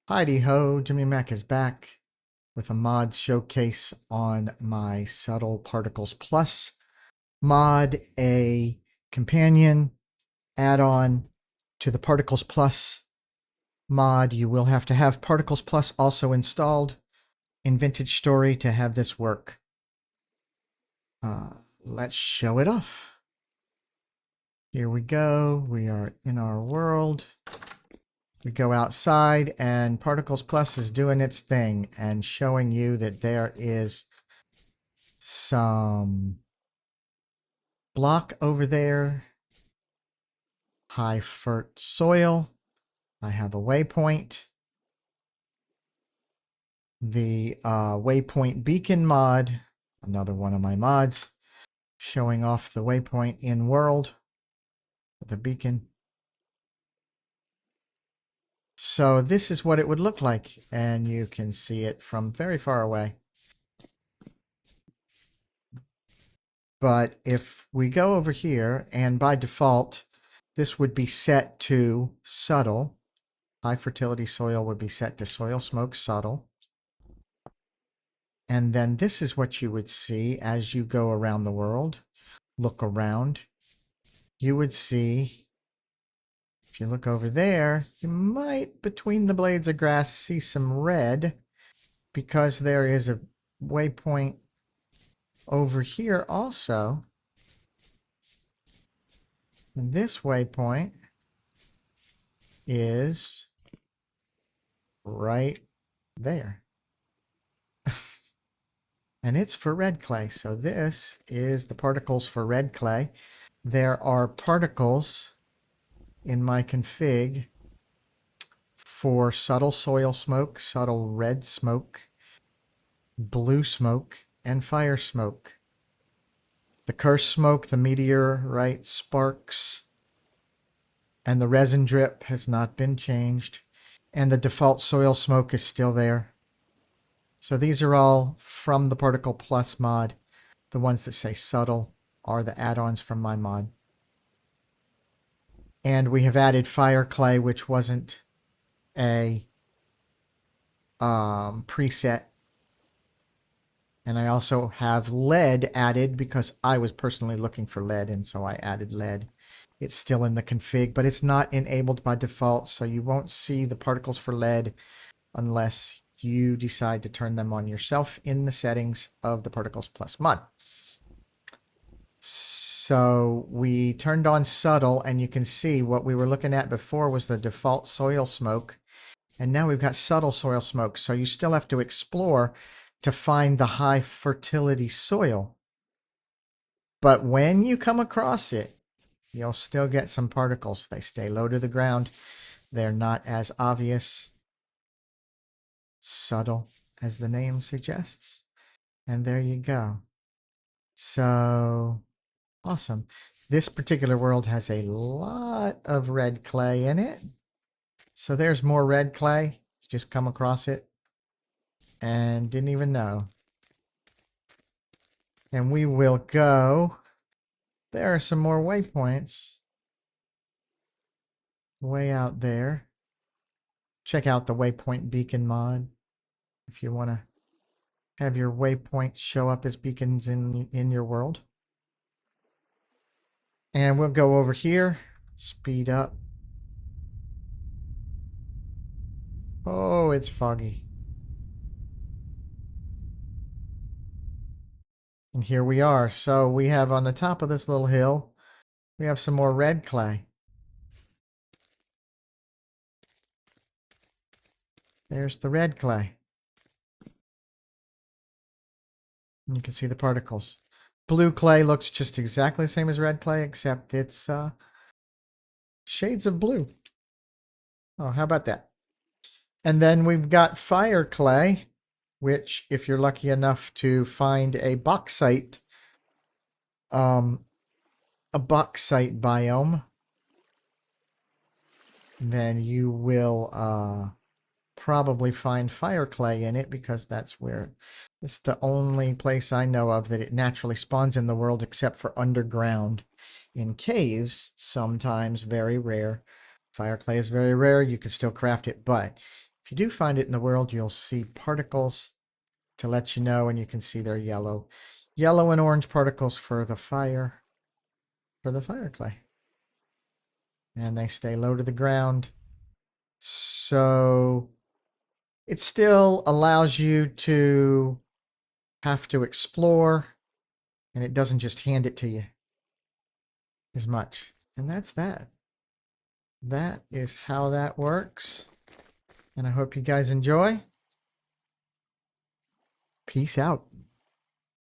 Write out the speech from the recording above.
Heidi ho, Jimmy Mac is back with a mod showcase on my Subtle Particles Plus mod, a companion add-on to the Particles Plus mod. You will have to have Particles Plus also installed in Vintage Story to have this work. Let's show it off. Here we go. We are in our world. We go outside and Particles Plus is doing its thing and showing you that there is some block over there, high fert soil. I have a waypoint. The waypoint beacon mod, another one of my mods, showing off the waypoint in world, the beacon. So this is what it would look like, and you can see it from very far away. But if we go over here, and by default, this would be set to subtle. High fertility soil would be set to soil smoke subtle. And then this is what you would see as you go around the world. Look around. You would see, if you look over there, you might, between the blades of grass, see some red because there is a waypoint over here also. And this waypoint is right there. And it's for red clay. So this is the particles for red clay. There are particles in my config for subtle soil smoke, subtle red smoke, blue smoke, and fire smoke. The curse smoke, the meteorite sparks, and the resin drip has not been changed. And the default soil smoke is still there. So these are all from the Particle Plus mod. The ones that say subtle are the add-ons from my mod. And we have added fire clay, which wasn't a preset. And I also have lead added because I was personally looking for lead, and so I added lead. It's still in the config, but it's not enabled by default, so you won't see the particles for lead unless you decide to turn them on yourself in the settings of the Particles Plus mod. So we turned on subtle, and you can see what we were looking at before was the default soil smoke. And now we've got subtle soil smoke. So you still have to explore to find the high fertility soil. But when you come across it, you'll still get some particles. They stay low to the ground. They're not as obvious. Subtle, as the name suggests. And there you go. So awesome. This particular world has a lot of red clay in it. So there's more red clay. Just come across it and didn't even know. And we will go. There are some more waypoints way out there. Check out the waypoint beacon mod if you want to have your waypoints show up as beacons in your world. And we'll go over here, speed up. Oh, it's foggy. And here we are. So we have on the top of this little hill, we have some more red clay. There's the red clay. And you can see the particles. Blue clay looks just exactly the same as red clay, except it's shades of blue. Oh, how about that? And then we've got fire clay, which, if you're lucky enough to find a bauxite biome, then you will probably find fire clay in it, because that's where it's the only place I know of that it naturally spawns in the world, except for underground in caves. Sometimes very rare. Fire clay is very rare. You can still craft it, but If you do find it in the world, you'll see particles to let you know, and you can see they're yellow. Yellow and orange particles for the fire clay. And they stay low to the ground. So it still allows you to have to explore, and it doesn't just hand it to you as much. And that's that. That is how that works. And I hope you guys enjoy. Peace out.